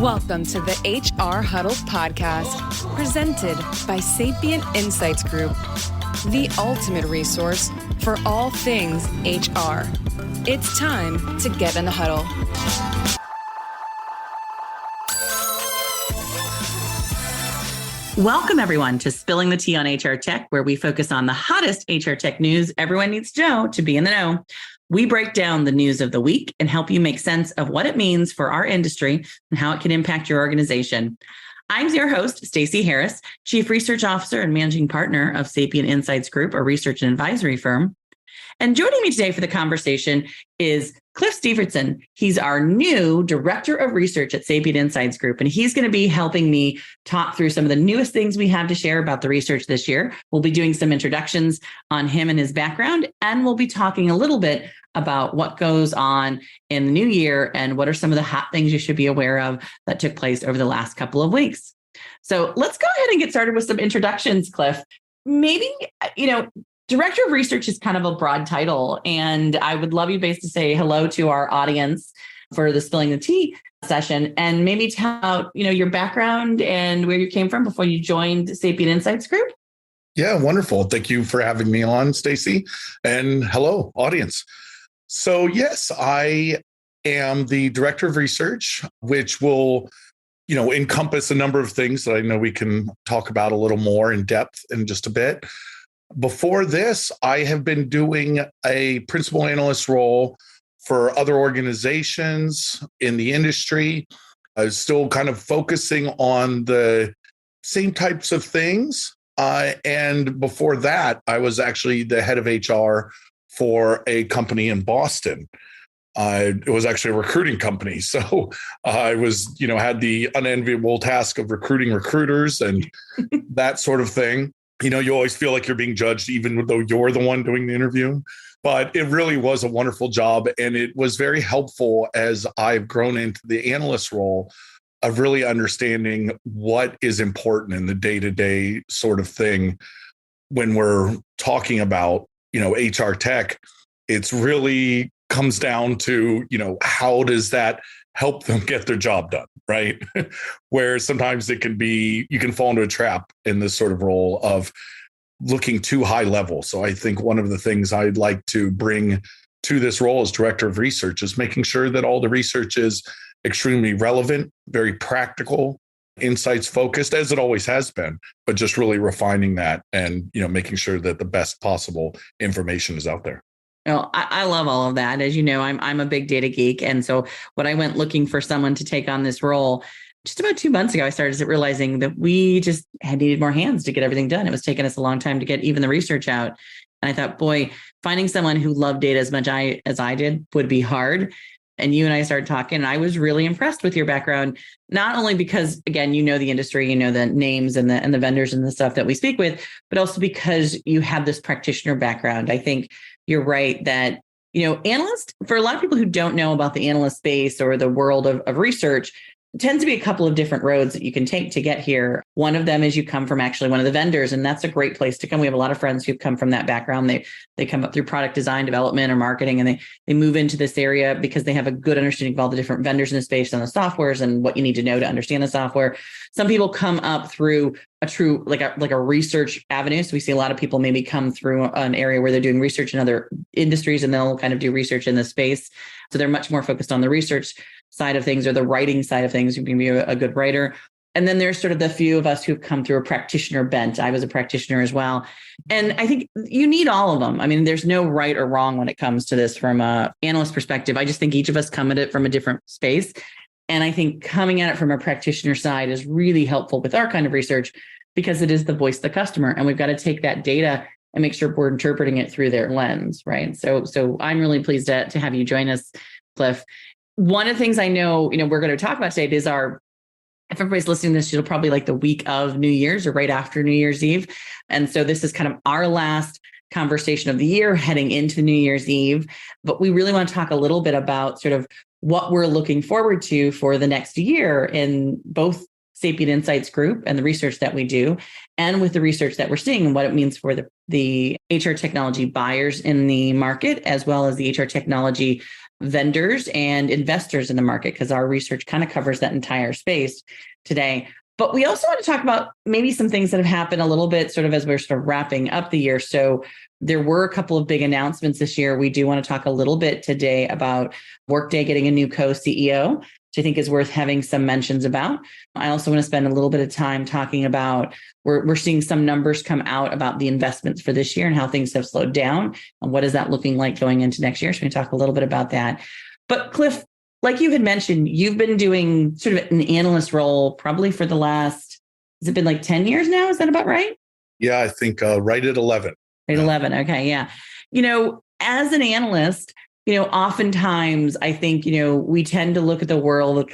Welcome to the HR Huddle podcast, presented by Sapient Insights Group, the ultimate resource for all things HR. It's time to get in the huddle. Welcome, everyone, to Spilling the Tea on HR Tech, where we focus on the hottest HR tech news everyone needs to know to be in the know. We break down the news of the week and help you make sense of what it means for our industry and how it can impact your organization. I'm your host, Stacey Harris, Chief Research Officer and Managing Partner of Sapient Insights Group, a research and advisory firm. And joining me today for the conversation is Cliff Stevenson. He's our new Director of Research at Sapient Insights Group, and he's going to be helping me talk through some of the newest things we have to share about the research this year. We'll be doing some introductions on him and his background, and we'll be talking a little bit about what goes on in the new year and what are some of the hot things you should be aware of that took place over the last couple of weeks. So let's go ahead and get started with some introductions, Cliff. Maybe, Director of Research is kind of a broad title, and I would love you to say hello to our audience for the Spilling the Tea session, and maybe tell your background and where you came from before you joined Sapient Insights Group. Yeah, wonderful. Thank you for having me on, Stacey, and hello, audience. So yes, I am the Director of Research, which will encompass a number of things that I know we can talk about a little more in depth in just a bit. Before this, I have been doing a principal analyst role for other organizations in the industry. I was still kind of focusing on the same types of things. And before that, I was actually the head of HR for a company in Boston. It was actually a recruiting company. So I was, had the unenviable task of recruiting recruiters and that sort of thing. You always feel like you're being judged, even though you're the one doing the interview. But it really was a wonderful job. And it was very helpful as I've grown into the analyst role of really understanding what is important in the day-to-day sort of thing. When we're talking about, HR tech, it's really comes down to, how does that help them get their job done, right? Where sometimes you can fall into a trap in this sort of role of looking too high level. So I think one of the things I'd like to bring to this role as Director of Research is making sure that all the research is extremely relevant, very practical, insights focused, as it always has been, but just really refining that and, making sure that the best possible information is out there. Well, I love all of that. As you know, I'm a big data geek. And so when I went looking for someone to take on this role, just about 2 months ago, I started realizing that we just had needed more hands to get everything done. It was taking us a long time to get even the research out. And I thought, boy, finding someone who loved data as much as I did would be hard. And you and I started talking, and I was really impressed with your background, not only because, again, the industry, the names and the vendors and the stuff that we speak with, but also because you have this practitioner background. I think you're right that, analyst, for a lot of people who don't know about the analyst space or the world of research, tends to be a couple of different roads that you can take to get here. One of them is you come from actually one of the vendors, and that's a great place to come. We have a lot of friends who've come from that background. They come up through product design, development, or marketing, and they move into this area because they have a good understanding of all the different vendors in the space and the softwares and what you need to know to understand the software. Some people come up through a true, like a research avenue. So we see a lot of people maybe come through an area where they're doing research in other industries, and they'll kind of do research in this space. So they're much more focused on the research side of things or the writing side of things. You can be a good writer. And then there's sort of the few of us who've come through a practitioner bent. I was a practitioner as well. And I think you need all of them. I mean, there's no right or wrong when it comes to this from an analyst perspective. I just think each of us come at it from a different space. And I think coming at it from a practitioner side is really helpful with our kind of research because it is the voice of the customer. And we've got to take that data and make sure we're interpreting it through their lens, right? So I'm really pleased to have you join us, Cliff. One of the things I know, we're going to talk about today is if everybody's listening to this, it'll probably like the week of New Year's or right after New Year's Eve. And so this is kind of our last conversation of the year heading into New Year's Eve. But we really want to talk a little bit about sort of what we're looking forward to for the next year in both Sapient Insights Group and the research that we do, and with the research that we're seeing and what it means for the HR technology buyers in the market, as well as the HR technology vendors and investors in the market, because our research kind of covers that entire space today. But we also want to talk about maybe some things that have happened a little bit sort of as we're sort of wrapping up the year. So there were a couple of big announcements this year. We do want to talk a little bit today about Workday getting a new co-CEO, which I think is worth having some mentions about. I also want to spend a little bit of time talking about, we're seeing some numbers come out about the investments for this year and how things have slowed down and what is that looking like going into next year. So we can talk a little bit about that. But Cliff, like you had mentioned, you've been doing sort of an analyst role probably for the last, has it been like 10 years now? Is that about right? Yeah, I think right at 11. Right, 11. Okay, yeah. As an analyst, oftentimes I think, we tend to look at the world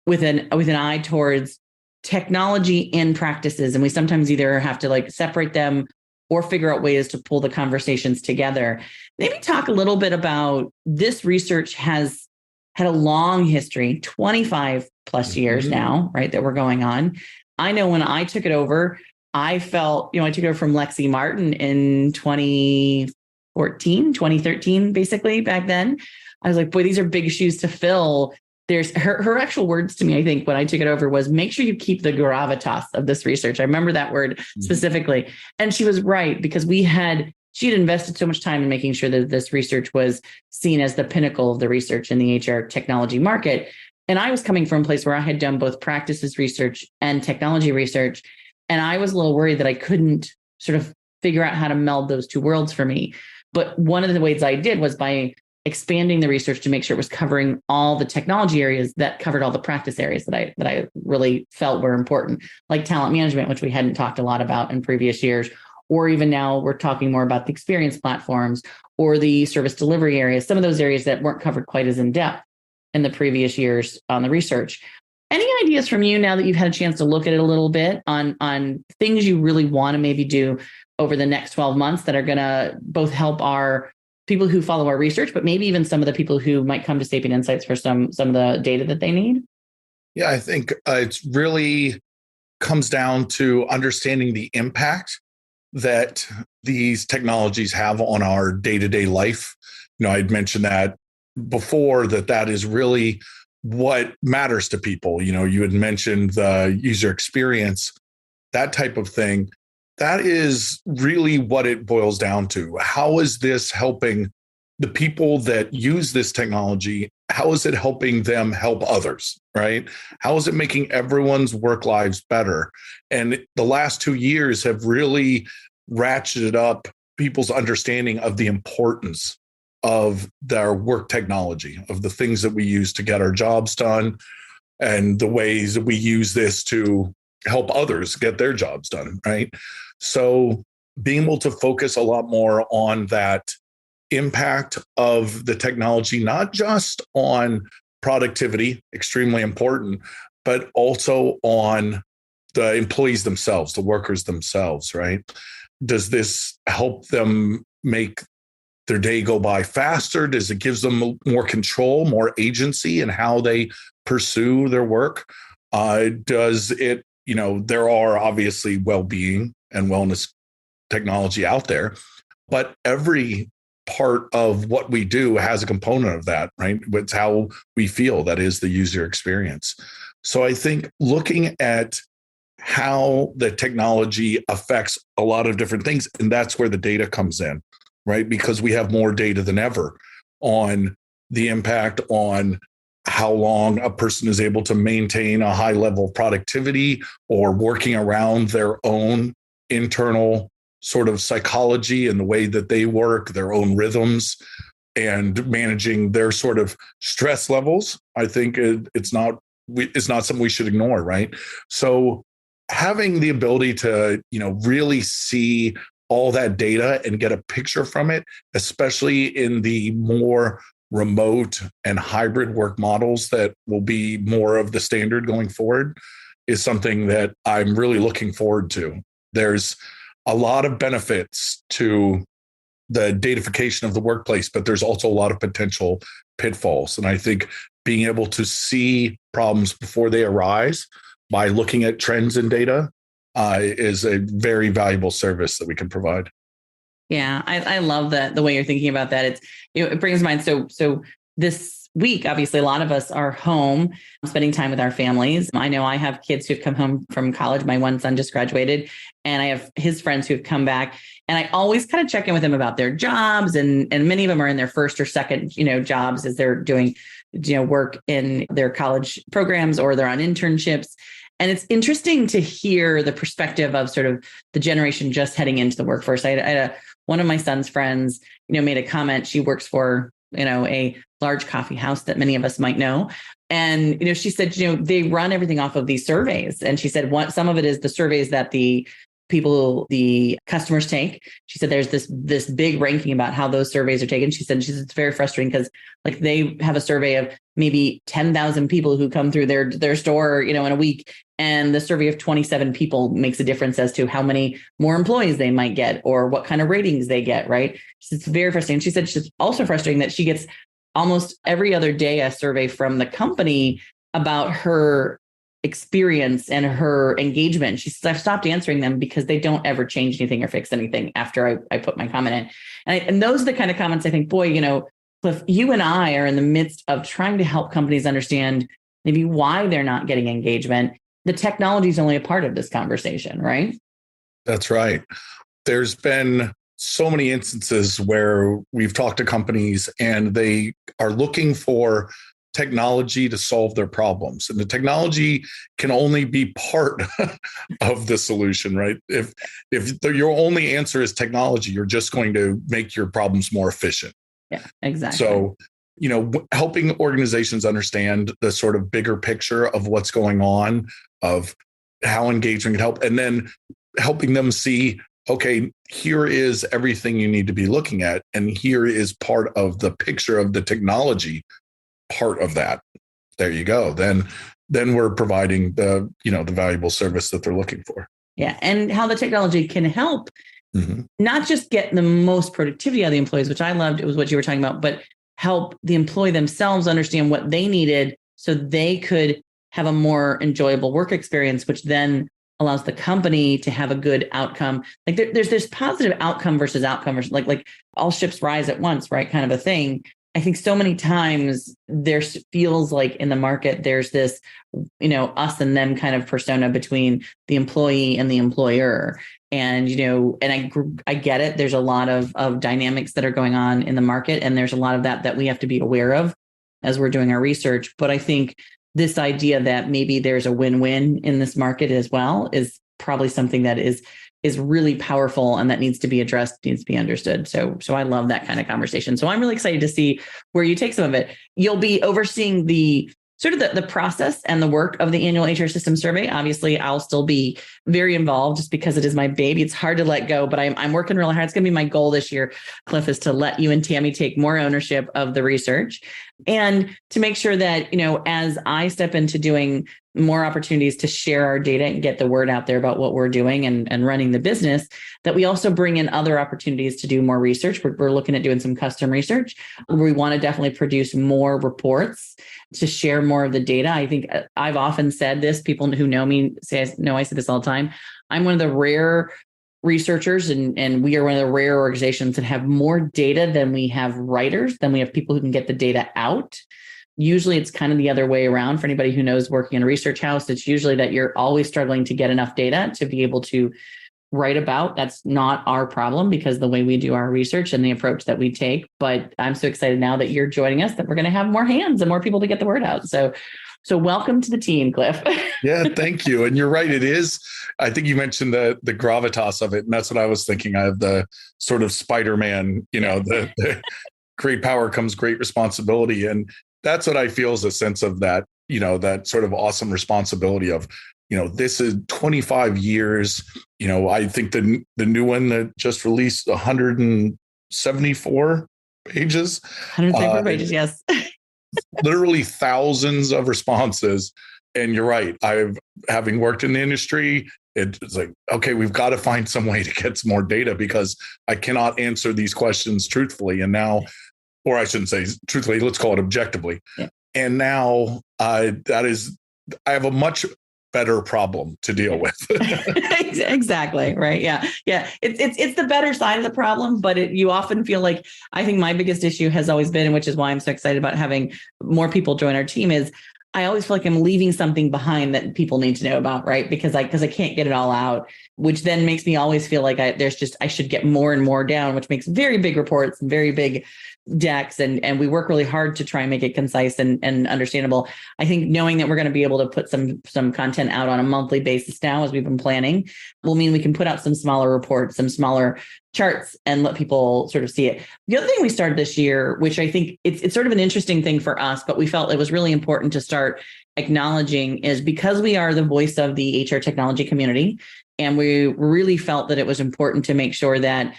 with an eye towards technology and practices. And we sometimes either have to like separate them or figure out ways to pull the conversations together. Maybe talk a little bit about this research has had a long history, 25 plus years now, right, that we're going on. I know when I took it over, I felt, I took it over from Lexi Martin in 2013, basically back then. I was like, boy, these are big shoes to fill. There's her actual words to me, I think, when I took it over was make sure you keep the gravitas of this research. I remember that word specifically. And she was right, because she had invested so much time in making sure that this research was seen as the pinnacle of the research in the HR technology market. And I was coming from a place where I had done both practices research and technology research. And I was a little worried that I couldn't sort of figure out how to meld those two worlds for me. But one of the ways I did was by expanding the research to make sure it was covering all the technology areas that covered all the practice areas that I really felt were important, like talent management, which we hadn't talked a lot about in previous years. Or even now we're talking more about the experience platforms or the service delivery areas, some of those areas that weren't covered quite as in depth in the previous years on the research. Any ideas from you now that you've had a chance to look at it a little bit on things you really want to maybe do over the next 12 months that are going to both help our people who follow our research, but maybe even some of the people who might come to Sapient Insights for some of the data that they need? Yeah, I think it's really comes down to understanding the impact that these technologies have on our day-to-day life. I'd mentioned that before, that is really what matters to people. You had mentioned the user experience, that type of thing. That is really what it boils down to. How is this helping the people that use this technology? How is it helping them help others, right? How is it making everyone's work lives better? And the last 2 years have really ratcheted up people's understanding of the importance of their work technology, of the things that we use to get our jobs done, and the ways that we use this to help others get their jobs done, right? So being able to focus a lot more on that impact of the technology, not just on productivity, extremely important, but also on the employees themselves, the workers themselves, right? Does this help them make their day go by faster? Does it give them more control, more agency in how they pursue their work? Does it, there are obviously well-being and wellness technology out there, but every part of what we do has a component of that, right? It's how we feel. That is the user experience. So I think looking at how the technology affects a lot of different things, and that's where the data comes in, right? Because we have more data than ever on the impact on how long a person is able to maintain a high level of productivity or working around their own internal sort of psychology and the way that they work, their own rhythms, and managing their sort of stress levels. I think it's not something we should ignore, right? So having the ability to, really see all that data and get a picture from it, especially in the more remote and hybrid work models that will be more of the standard going forward, is something that I'm really looking forward to. There's a lot of benefits to the datafication of the workplace, but there's also a lot of potential pitfalls. And I think being able to see problems before they arise by looking at trends in data is a very valuable service that we can provide. Yeah, I love that, the way you're thinking about that. It's, it brings to mind. So this week, obviously, a lot of us are home spending time with our families. I know I have kids who've come home from college. My one son just graduated, and I have his friends who've come back. And I always kind of check in with them about their jobs. And many of them are in their first or second, jobs as they're doing, work in their college programs, or they're on internships. And it's interesting to hear the perspective of sort of the generation just heading into the workforce. I had one of my son's friends, made a comment. She works for, a large coffee house that many of us might know. And, she said, they run everything off of these surveys. And she said, some of it is the surveys that the customers take. She said, there's this big ranking about how those surveys are taken. She said it's very frustrating because like they have a survey of maybe 10,000 people who come through their store, in a week. And the survey of 27 people makes a difference as to how many more employees they might get or what kind of ratings they get, right? It's very frustrating. She said it's also frustrating that she gets almost every other day a survey from the company about her experience and her engagement. She says, I've stopped answering them because they don't ever change anything or fix anything after I put my comment in. And those are the kind of comments I think, boy, Cliff, you and I are in the midst of trying to help companies understand maybe why they're not getting engagement. The technology is only a part of this conversation, right? That's right. There's been so many instances where we've talked to companies and they are looking for technology to solve their problems. And the technology can only be part of the solution, right? If your only answer is technology, you're just going to make your problems more efficient. Yeah, exactly. So, helping organizations understand the sort of bigger picture of what's going on, of how engagement can help, and then helping them see, okay, here is everything you need to be looking at, and here is part of the picture of the technology part of that. There you go. Then we're providing the valuable service that they're looking for. Yeah. And how the technology can help not just get the most productivity out of the employees, which I loved, it was what you were talking about, but help the employee themselves understand what they needed so they could have a more enjoyable work experience, which then allows the company to have a good outcome. Like there's this positive outcome versus like all ships rise at once, right? Kind of a thing. I think so many times there feels like in the market, there's this, us and them kind of persona between the employee and the employer. And, and I get it. There's a lot of dynamics that are going on in the market. And there's a lot of that we have to be aware of as we're doing our research. But I think this idea that maybe there's a win-win in this market as well is probably something that is really powerful and that needs to be addressed, needs to be understood. So I love that kind of conversation. So I'm really excited to see where you take some of it. You'll be overseeing the sort of the process and the work of the annual HR system survey. Obviously, I'll still be very involved just because it is my baby. It's hard to let go, but I'm working really hard. It's going to be my goal this year, Cliff, is to let you and Tammy take more ownership of the research and to make sure that, as I step into doing more opportunities to share our data and get the word out there about what we're doing and running the business, that we also bring in other opportunities to do more research. We're looking at doing some custom research. We want to definitely produce more reports to share more of the data. I think I've often said this, people who know me say, I say this all the time. I'm one of the rare researchers and we are one of the rare organizations that have more data than we have writers, than we have people who can get the data out. Usually it's kind of the other way around. For anybody who knows working in a research house, it's usually that you're always struggling to get enough data to be able to write about. That's not our problem because the way we do our research and the approach that we take. But I'm so excited now that you're joining us that we're going to have more hands and more people to get the word out. So welcome to the team, Cliff. Yeah, thank you. And you're right. It is. I think you mentioned the gravitas of it. And that's what I was thinking. I have the sort of Spider-Man, the great power comes great responsibility. And that's what I feel is a sense of that, that sort of awesome responsibility of, this is 25 years. I think the new one that just released 174 pages. 174 pages, yes. Literally thousands of responses. And you're right. Having worked in the industry, it's like, okay, we've got to find some way to get some more data because I cannot answer these questions truthfully. And now, or I shouldn't say truthfully, let's call it objectively. Yeah. And now I have a much better problem to deal with. Exactly. Right. Yeah. Yeah. It's the better side of the problem, but you often feel like, I think my biggest issue has always been, and which is why I'm so excited about having more people join our team, is I always feel like I'm leaving something behind that people need to know about, right? Because I can't get it all out, which then makes me always feel like I should get more and more down, which makes very big reports and very big decks. And we work really hard to try and make it concise and understandable. I think knowing that we're going to be able to put some content out on a monthly basis now, as we've been planning, will mean we can put out some smaller reports, some smaller charts, and let people sort of see it. The other thing we started this year, which I think it's sort of an interesting thing for us, but we felt it was really important to start acknowledging, is because we are the voice of the HR technology community, and we really felt that it was important to make sure that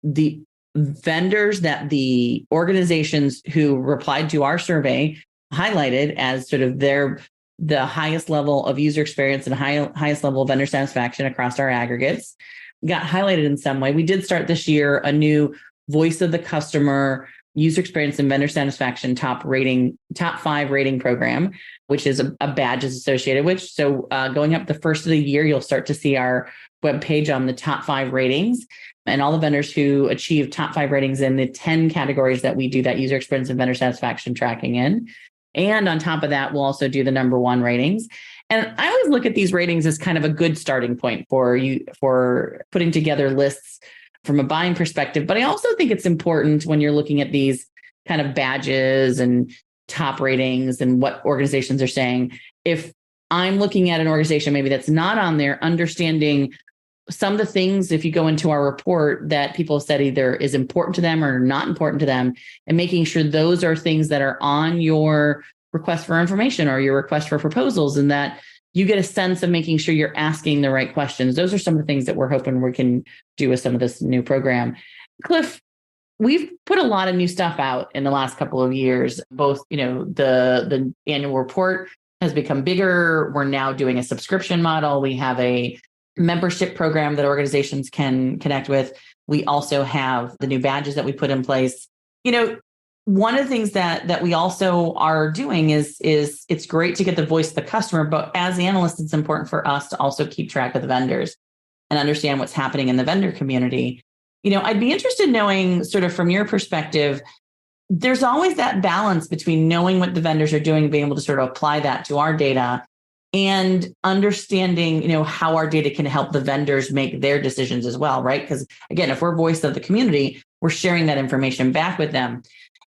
the vendors, that the organizations who replied to our survey highlighted as sort of the highest level of user experience and highest level of vendor satisfaction across our aggregates, got highlighted in some way. We did start this year a new voice of the customer, user experience and vendor satisfaction top 5 rating program, which is a badges associated with. So going up the first of the year, you'll start to see our webpage on the top 5 ratings, and all the vendors who achieve top 5 ratings in the 10 categories that we do that user experience and vendor satisfaction tracking in. And on top of that, we'll also do the number 1 ratings. And I always look at these ratings as kind of a good starting point for putting together lists from a buying perspective. But I also think it's important when you're looking at these kind of badges and top ratings and what organizations are saying, if I'm looking at an organization maybe that's not on there, understanding some of the things, if you go into our report, that people said either is important to them or not important to them, and making sure those are things that are on your request for information or your request for proposals, and that you get a sense of making sure you're asking the right questions. Those are some of the things that we're hoping we can do with some of this new program. Cliff, we've put a lot of new stuff out in the last couple of years. Both, the annual report has become bigger. We're now doing a subscription model. We have a membership program that organizations can connect with. We also have the new badges that we put in place. One of the things that we also are doing is it's great to get the voice of the customer, but as analysts, it's important for us to also keep track of the vendors and understand what's happening in the vendor community. I'd be interested in knowing, sort of from your perspective, there's always that balance between knowing what the vendors are doing, being able to sort of apply that to our data, and understanding, how our data can help the vendors make their decisions as well, right? Because again, if we're voice of the community, we're sharing that information back with them.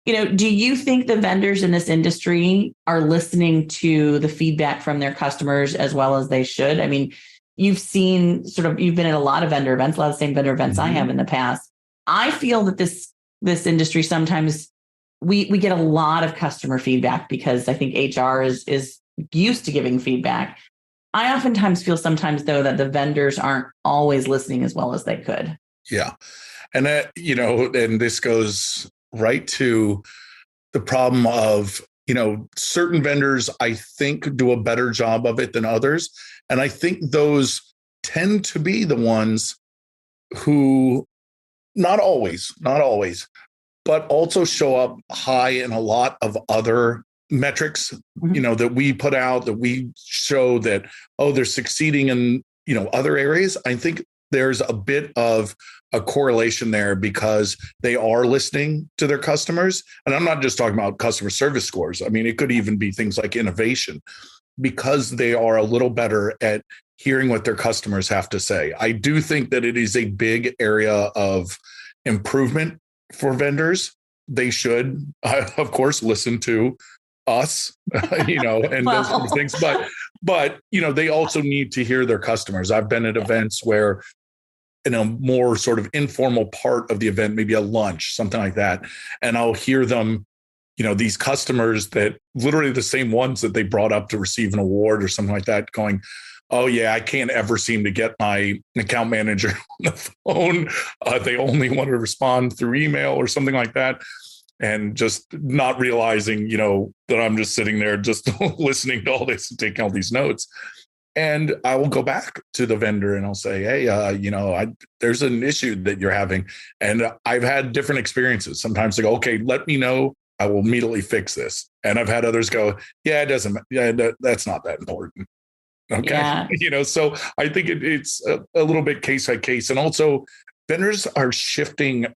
Do you think the vendors in this industry are listening to the feedback from their customers as well as they should? I mean, you've been at a lot of vendor events, a lot of the same vendor events I have in the past. I feel that this industry, sometimes we get a lot of customer feedback because I think HR is used to giving feedback. I oftentimes feel sometimes, though, that the vendors aren't always listening as well as they could. Yeah. And that, and this goes right to the problem of, certain vendors, I think, do a better job of it than others. And I think those tend to be the ones who, not always, but also show up high in a lot of other metrics, that we put out, that we show that, they're succeeding in, other areas. I think there's a bit of a correlation there because they are listening to their customers. And I'm not just talking about customer service scores. I mean, it could even be things like innovation, because they are a little better at hearing what their customers have to say. I do think that it is a big area of improvement for vendors. They should, of course, listen to us, and those sort of things. But they also need to hear their customers. I've been at events where, in a more sort of informal part of the event, maybe a lunch, something like that, and I'll hear them, these customers that literally the same ones that they brought up to receive an award or something like that, going, oh yeah, I can't ever seem to get my account manager on the phone. They only want to respond through email or something like that. And just not realizing, that I'm just sitting there just listening to all this and taking all these notes. And I will go back to the vendor and I'll say, hey, there's an issue that you're having. And I've had different experiences. Sometimes they go, okay, let me know. I will immediately fix this. And I've had others go, that's not that important. Okay. Yeah. So I think it's a little bit case by case. And also vendors are shifting,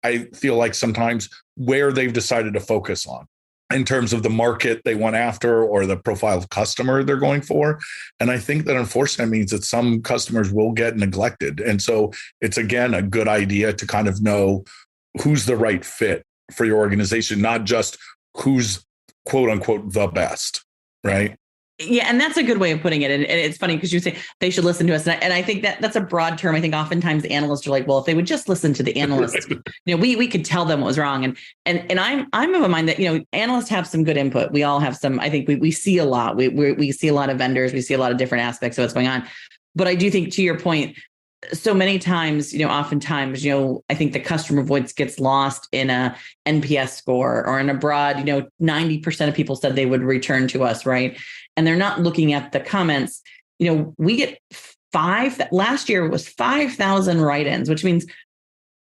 I feel like sometimes, where they've decided to focus on in terms of the market they went after or the profile of customer they're going for. And I think that unfortunately means that some customers will get neglected. And so it's, again, a good idea to kind of know who's the right fit for your organization, not just who's quote unquote the best, right? Yeah, and that's a good way of putting it. And it's funny because you say they should listen to us. And I think that's a broad term. I think oftentimes analysts are like, well, if they would just listen to the analysts, we could tell them what was wrong. And I'm of a mind that, analysts have some good input. We all have some. I think we see a lot. We see a lot of vendors. We see a lot of different aspects of what's going on. But I do think, to your point, so many times, oftentimes, I think the customer voice gets lost in a NPS score or in a broad, 90% of people said they would return to us, right? And they're not looking at the comments. We get last year was 5,000 write-ins, which means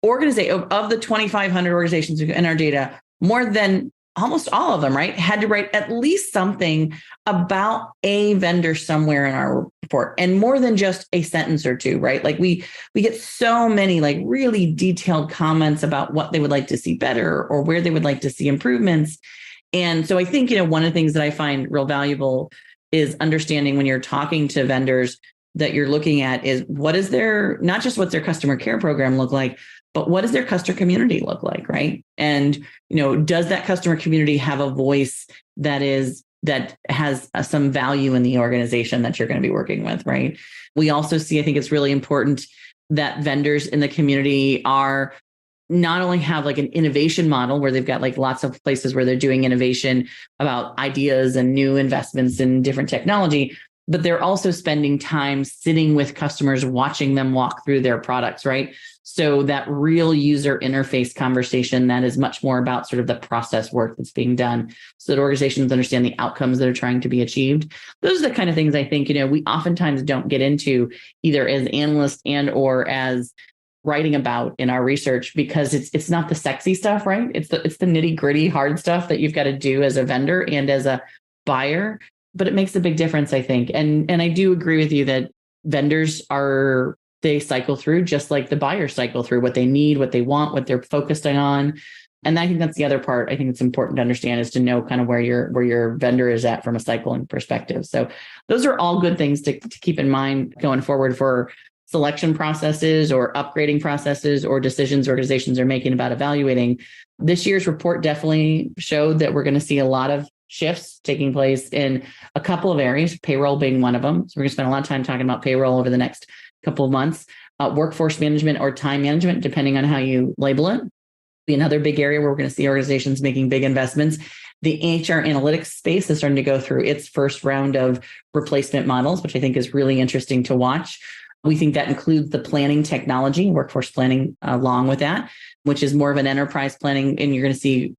of the 2,500 organizations in our data, more than almost all of them, right, had to write at least something about a vendor somewhere in our report, and more than just a sentence or two, right? Like we get so many like really detailed comments about what they would like to see better or where they would like to see improvements. And so I think, one of the things that I find real valuable is understanding when you're talking to vendors that you're looking at is what is not just what's their customer care program look like, but what does their customer community look like, right? And, does that customer community have a voice that has some value in the organization that you're going to be working with, right? We also see, I think it's really important that vendors in the community are not only have like an innovation model where they've got like lots of places where they're doing innovation about ideas and new investments in different technology, but they're also spending time sitting with customers, watching them walk through their products, right? So that real user interface conversation that is much more about sort of the process work that's being done so that organizations understand the outcomes that are trying to be achieved. Those are the kind of things I think, we oftentimes don't get into either as analysts and or as writing about in our research, because it's not the sexy stuff, right? It's the nitty gritty hard stuff that you've got to do as a vendor and as a buyer. But it makes a big difference, I think. And I do agree with you that vendors they cycle through just like the buyers cycle through what they need, what they want, what they're focusing on. And I think that's the other part I think it's important to understand, is to know kind of where your vendor is at from a cycling perspective. So those are all good things to keep in mind going forward for selection processes or upgrading processes or decisions organizations are making about evaluating. This year's report definitely showed that we're going to see a lot of shifts taking place in a couple of areas, payroll being one of them. So we're going to spend a lot of time talking about payroll over the next couple of months. Workforce management or time management, depending on how you label it, be another big area where we're going to see organizations making big investments. The HR analytics space is starting to go through its first round of replacement models, which I think is really interesting to watch. We think that includes the planning technology, workforce planning along with that, which is more of an enterprise planning. And you're going to see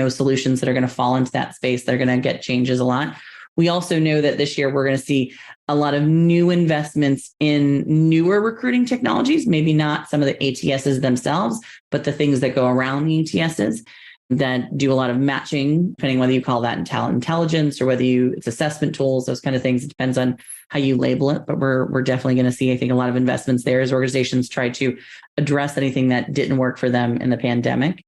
solutions that are going to fall into that space. They're going to get changes a lot. We also know that this year we're going to see a lot of new investments in newer recruiting technologies, maybe not some of the ATSs themselves, but the things that go around the ATSs that do a lot of matching, depending whether you call that in talent intelligence or whether it's assessment tools, those kind of things. It depends on how you label it, but we're definitely going to see, I think, a lot of investments there as organizations try to address anything that didn't work for them in the pandemic.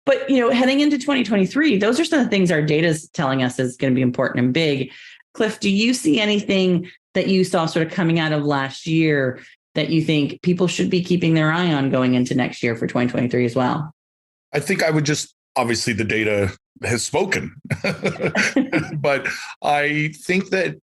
But, heading into 2023, those are some of the things our data is telling us is going to be important and big. Cliff, do you see anything that you saw sort of coming out of last year that you think people should be keeping their eye on going into next year for 2023 as well? I think I would obviously the data has spoken, but I think that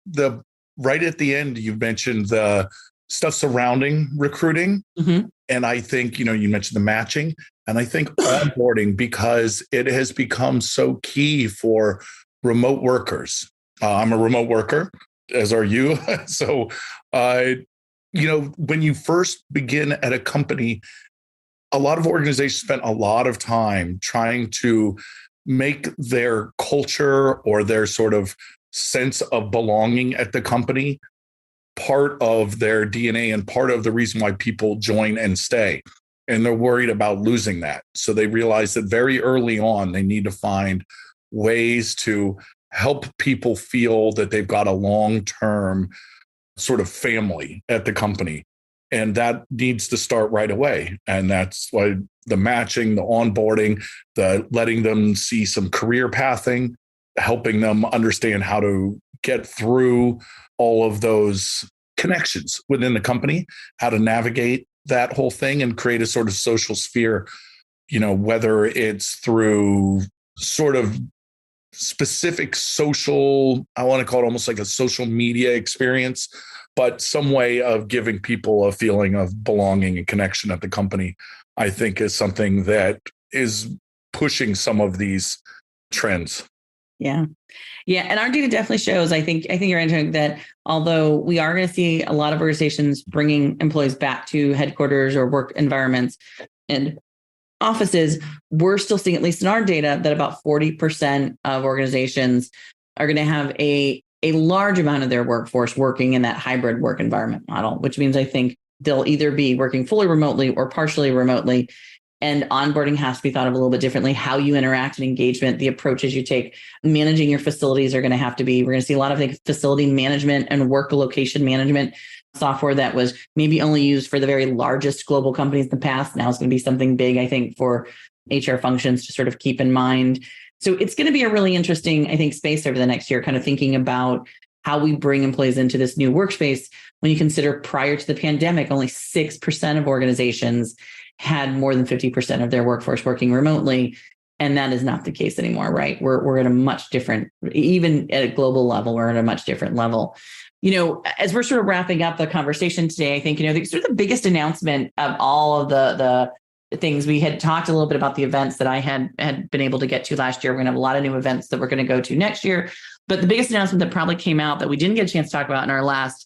right at the end, you mentioned the stuff surrounding recruiting. Mm-hmm. And I think, you mentioned the matching, and I think onboarding, because it has become so key for remote workers. I'm a remote worker, as are you. So, when you first begin at a company, a lot of organizations spent a lot of time trying to make their culture or their sort of sense of belonging at the company part of their DNA and part of the reason why people join and stay. And they're worried about losing that. So they realize that very early on, they need to find ways to help people feel that they've got a long-term sort of family at the company. And that needs to start right away. And that's why the matching, the onboarding, the letting them see some career pathing, helping them understand how to get through all of those connections within the company, how to navigate that whole thing and create a sort of social sphere, whether it's through sort of specific social, I want to call it almost like a social media experience, but some way of giving people a feeling of belonging and connection at the company, I think is something that is pushing some of these trends. Yeah. Yeah. And our data definitely shows, I think you're entering that although we are going to see a lot of organizations bringing employees back to headquarters or work environments and offices, we're still seeing, at least in our data, that about 40% of organizations are going to have a large amount of their workforce working in that hybrid work environment model, which means I think they'll either be working fully remotely or partially remotely. And onboarding has to be thought of a little bit differently. How you interact and engagement, the approaches you take, managing your facilities are going to have to be, we're going to see a lot of facility management and work location management software that was maybe only used for the very largest global companies in the past. Now it's going to be something big, I think, for HR functions to sort of keep in mind. So it's going to be a really interesting, I think, space over the next year, kind of thinking about how we bring employees into this new workspace. When you consider prior to the pandemic, only 6% of organizations had more than 50% of their workforce working remotely. And that is not the case anymore, right? We're at a much different, even at a global level, we're at a much different level. As we're sort of wrapping up the conversation today, I think, sort of the biggest announcement of all of the things, we had talked a little bit about the events that I had been able to get to last year. We're going to have a lot of new events that we're going to go to next year. But the biggest announcement that probably came out that we didn't get a chance to talk about in our last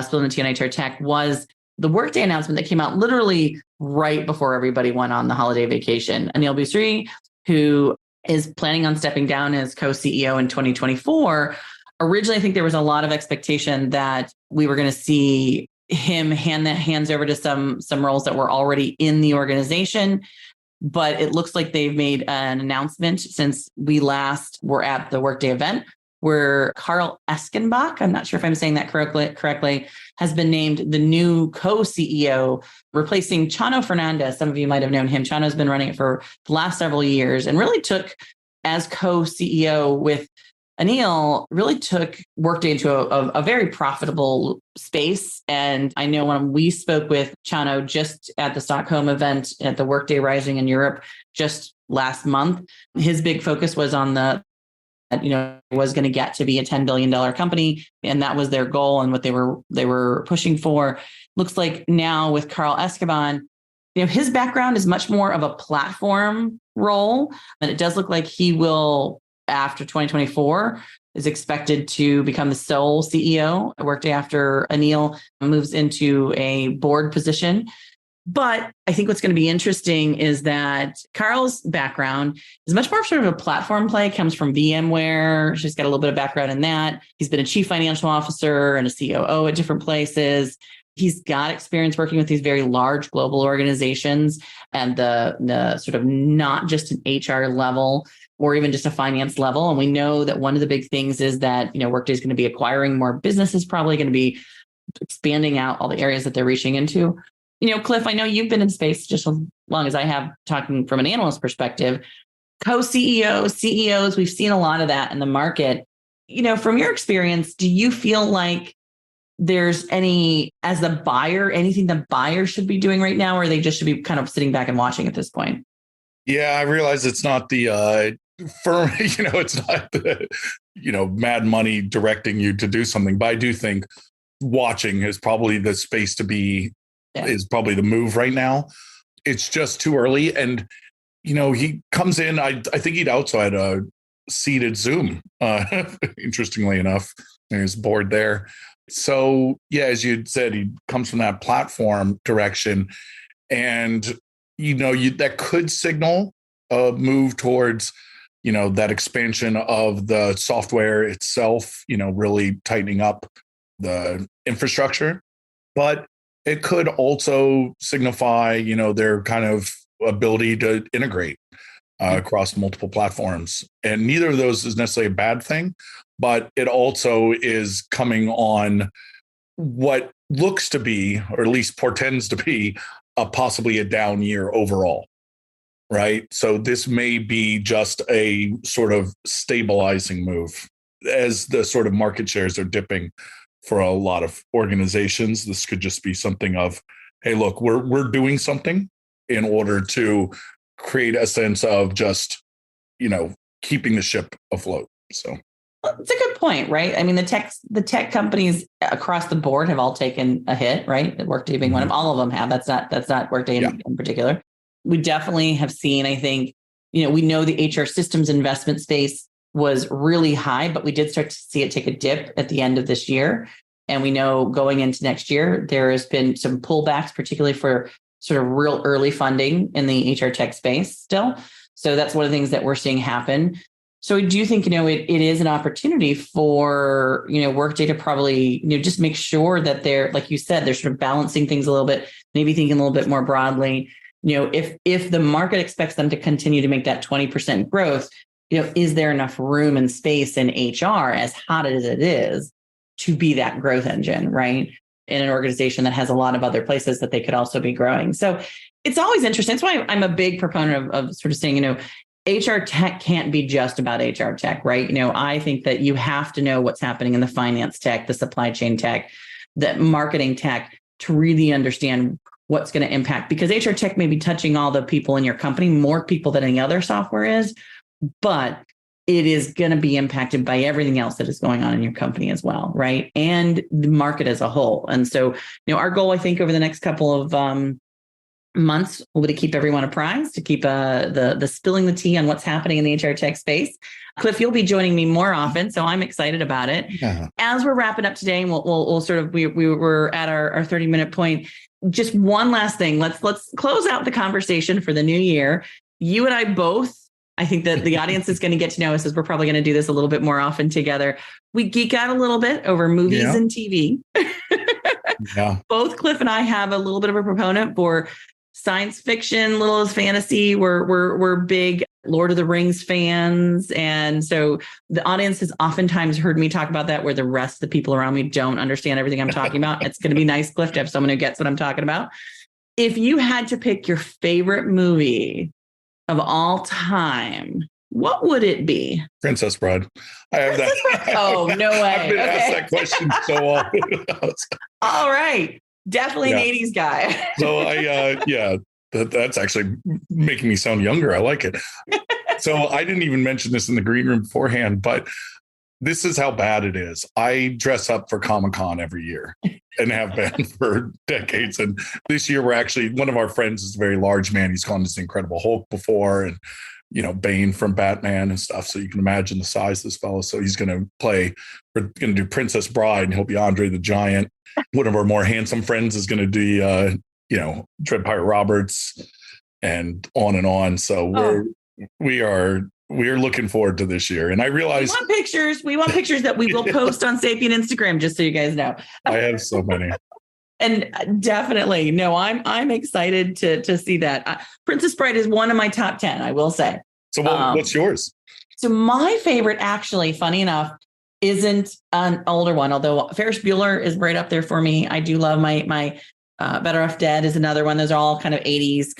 Spill in the TNHR Tech was the Workday announcement that came out literally right before everybody went on the holiday vacation. Anil Busri, who is planning on stepping down as co-CEO in 2024, originally I think there was a lot of expectation that we were going to see him hand that hands over to some roles that were already in the organization. But it looks like they've made an announcement since we last were at the Workday event, where Carl Eschenbach, I'm not sure if I'm saying that correctly, has been named the new co-CEO, replacing Chano Fernandez. Some of you might have known him. Chano's been running it for the last several years and really took, as co-CEO with Anil, really took Workday into a very profitable space. And I know when we spoke with Chano just at the Stockholm event at the Workday Rising in Europe just last month, his big focus was on was going to get to be a $10 billion company. And that was their goal and what they were pushing for. Looks like now with Carl Eschenbach, his background is much more of a platform role. And it does look like he will, after 2024, is expected to become the sole CEO at Workday after Anil moves into a board position. But I think what's going to be interesting is that Carl's background is much more sort of a platform play, comes from VMware. She's got a little bit of background in that. He's been a chief financial officer and a COO at different places. He's got experience working with these very large global organizations and the sort of not just an HR level or even just a finance level. And we know that one of the big things is that, Workday is going to be acquiring more businesses, probably going to be expanding out all the areas that they're reaching into. Cliff, I know you've been in space just as long as I have, talking from an analyst perspective. Co-CEOs, CEOs, we've seen a lot of that in the market. From your experience, do you feel like there's as the buyer, anything the buyer should be doing right now, or they just should be kind of sitting back and watching at this point? Yeah, I realize it's not the firm, it's not the, mad money directing you to do something. But I do think watching is probably the space to be, is probably the move right now. It's just too early. And, he comes in, I think he'd also had a seated Zoom, interestingly enough, in his board there. So, yeah, as you said, he comes from that platform direction. And, that could signal a move towards, that expansion of the software itself, really tightening up the infrastructure. But it could also signify, their kind of ability to integrate. across multiple platforms. And neither of those is necessarily a bad thing, but it also is coming on what looks to be, or at least portends to be, possibly a down year overall. Right. So this may be just a sort of stabilizing move as the sort of market shares are dipping for a lot of organizations. This could just be something of, hey, look, we're doing something in order to create a sense of just, keeping the ship afloat. So it's a good point, right? I mean, the tech companies across the board have all taken a hit, right? Workday being one of all of them have. That's not Workday in particular. We definitely have seen, I think, we know the HR systems investment space was really high, but we did start to see it take a dip at the end of this year. And we know going into next year, there has been some pullbacks, particularly for sort of real early funding in the HR tech space still. So that's one of the things that we're seeing happen. So I do think, it is an opportunity for, Workday to probably, just make sure that they're, like you said, they're sort of balancing things a little bit, maybe thinking a little bit more broadly. If the market expects them to continue to make that 20% growth, is there enough room and space in HR, as hot as it is, to be that growth engine, right? In an organization that has a lot of other places that they could also be growing. So it's always interesting. That's why I'm a big proponent of sort of saying, HR tech can't be just about HR tech, right? I think that you have to know what's happening in the finance tech, the supply chain tech, the marketing tech, to really understand what's going to impact, because HR tech may be touching all the people in your company, more people than any other software is, but it is going to be impacted by everything else that is going on in your company as well, right? And the market as a whole. And so, our goal, I think, over the next couple of months will be to keep everyone apprised, to keep the spilling the tea on what's happening in the HR tech space. Cliff, you'll be joining me more often, so I'm excited about it. Yeah. As we're wrapping up today, and we'll sort of, we were at our 30-minute point. Just one last thing. Let's close out the conversation for the new year. You and I both, I think that the audience is going to get to know us, as we're probably going to do this a little bit more often together. We geek out a little bit over movies and TV. Both Cliff and I have a little bit of a proponent for science fiction, little as fantasy. We're big Lord of the Rings fans. And so the audience has oftentimes heard me talk about that, where the rest of the people around me don't understand everything I'm talking about. It's going to be nice, Cliff, to have someone who gets what I'm talking about. If you had to pick your favorite movie of all time, what would it be? Princess Bride. I have that. Oh, no way. I've been asked that question so often. All right. Definitely an 80s guy. So that's actually making me sound younger. I like it. So I didn't even mention this in the green room beforehand, but this is how bad it is. I dress up for Comic-Con every year and have been for decades. And this year one of our friends is a very large man. He's gone to see Incredible Hulk before, and Bane from Batman and stuff. So you can imagine the size of this fellow. So he's going to we're going to do Princess Bride, and he'll be Andre the Giant. One of our more handsome friends is going to do, Dread Pirate Roberts, and on and on. So we are looking forward to this year. And I realize we want pictures that we will post on Sapient Instagram, just so you guys know. I have so many. And definitely, no, I'm excited to see that. Princess Bride is one of my top 10, I will say. So what's yours? So my favorite, actually, funny enough, isn't an older one, although Ferris Bueller is right up there for me. I do love my Better Off Dead is another one. Those are all kind of 80s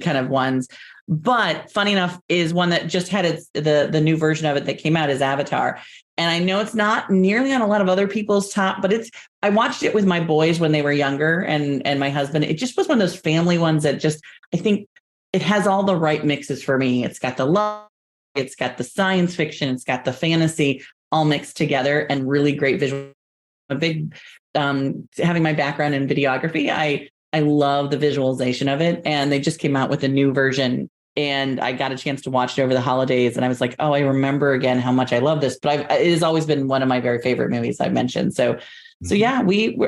kind of ones. But funny enough, is one that just had the new version of it that came out is Avatar. And I know it's not nearly on a lot of other people's top, but I watched it with my boys when they were younger, and my husband. It just was one of those family ones that just, I think it has all the right mixes for me. It's got the love, it's got the science fiction, it's got the fantasy, all mixed together, and really great visual. A big, having my background in videography, I love the visualization of it. And they just came out with a new version, and I got a chance to watch it over the holidays. And I was like, oh, I remember again how much I love this. But it has always been one of my very favorite movies I've mentioned. So yeah,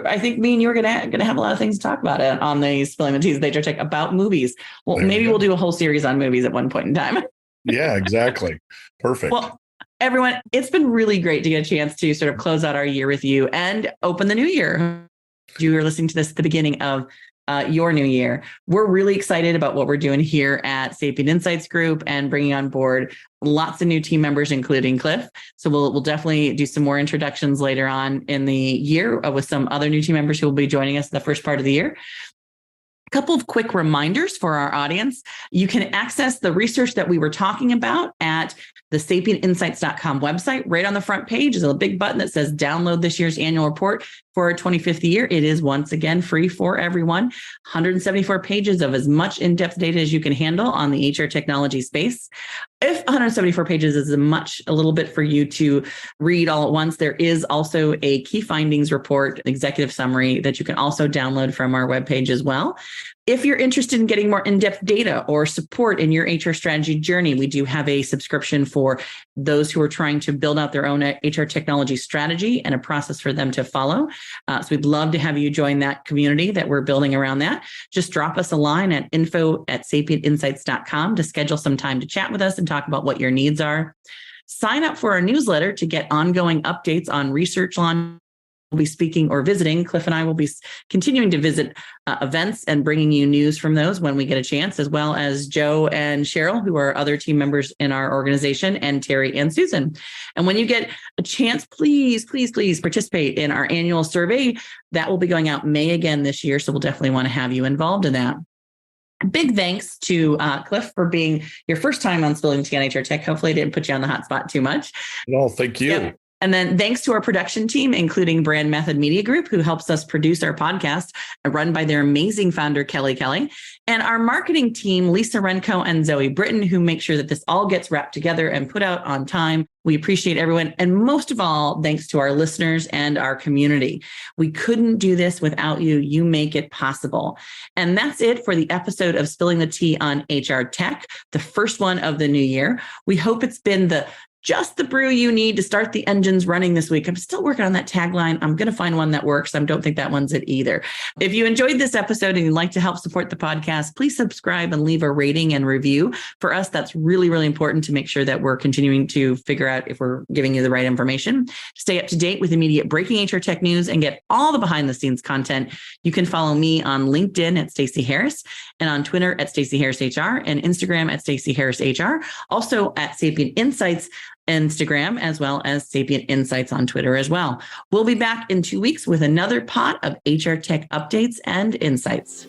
I think me and you are gonna have a lot of things to talk about it on the Spilling the Teas Nature Tech about movies. Well, maybe we'll do a whole series on movies at one point in time. Yeah, exactly. Perfect. Well, everyone, it's been really great to get a chance to sort of close out our year with you and open the new year. You were listening to this at the beginning of your new year. We're really excited about what we're doing here at Sapient Insights Group and bringing on board lots of new team members, including Cliff. So we'll definitely do some more introductions later on in the year with some other new team members who will be joining us the first part of the year. A couple of quick reminders for our audience. You can access the research that we were talking about at the sapientinsights.com website. Right on the front page is a big button that says download this year's annual report for our 25th year. It is once again free for everyone. 174 pages of as much in-depth data as you can handle on the HR technology space. If 174 pages is a little bit for you to read all at once, there is also a key findings report, executive summary that you can also download from our webpage as well. If you're interested in getting more in-depth data or support in your HR strategy journey, we do have a subscription for those who are trying to build out their own HR technology strategy and a process for them to follow. So we'd love to have you join that community that we're building around that. Just drop us a line at info@sapientinsights.com to schedule some time to chat with us and talk about what your needs are. Sign up for our newsletter to get ongoing updates on research launch. We'll be speaking or visiting. Cliff and I will be continuing to visit events and bringing you news from those when we get a chance, as well as Joe and Cheryl, who are other team members in our organization, and Terry and Susan. And when you get a chance, please participate in our annual survey. That will be going out May again this year, so we'll definitely want to have you involved in that. Big thanks to Cliff for being your first time on Spilling Tea on HR Tech. Hopefully I didn't put you on the hot spot too much. No, thank you. Yep. And then thanks to our production team, including Brand Method Media Group, who helps us produce our podcast, run by their amazing founder, Kelly, and our marketing team, Lisa Renko and Zoe Britton, who make sure that this all gets wrapped together and put out on time. We appreciate everyone. And most of all, thanks to our listeners and our community. We couldn't do this without you. You make it possible. And that's it for the episode of Spilling the Tea on HR Tech, the first one of the new year. We hope it's been just the brew you need to start the engines running this week. I'm still working on that tagline. I'm going to find one that works. I don't think that one's it either. If you enjoyed this episode and you'd like to help support the podcast, please subscribe and leave a rating and review. For us, that's really, really important to make sure that we're continuing to figure out if we're giving you the right information. To stay up to date with immediate breaking HR tech news and get all the behind the scenes content, you can follow me on LinkedIn at Stacey Harris and on Twitter at Stacey Harris HR and Instagram at Stacey Harris HR. Also at Sapient Insights Instagram, as well as Sapient Insights on Twitter as well. We'll be back in 2 weeks with another pot of HR tech updates and insights.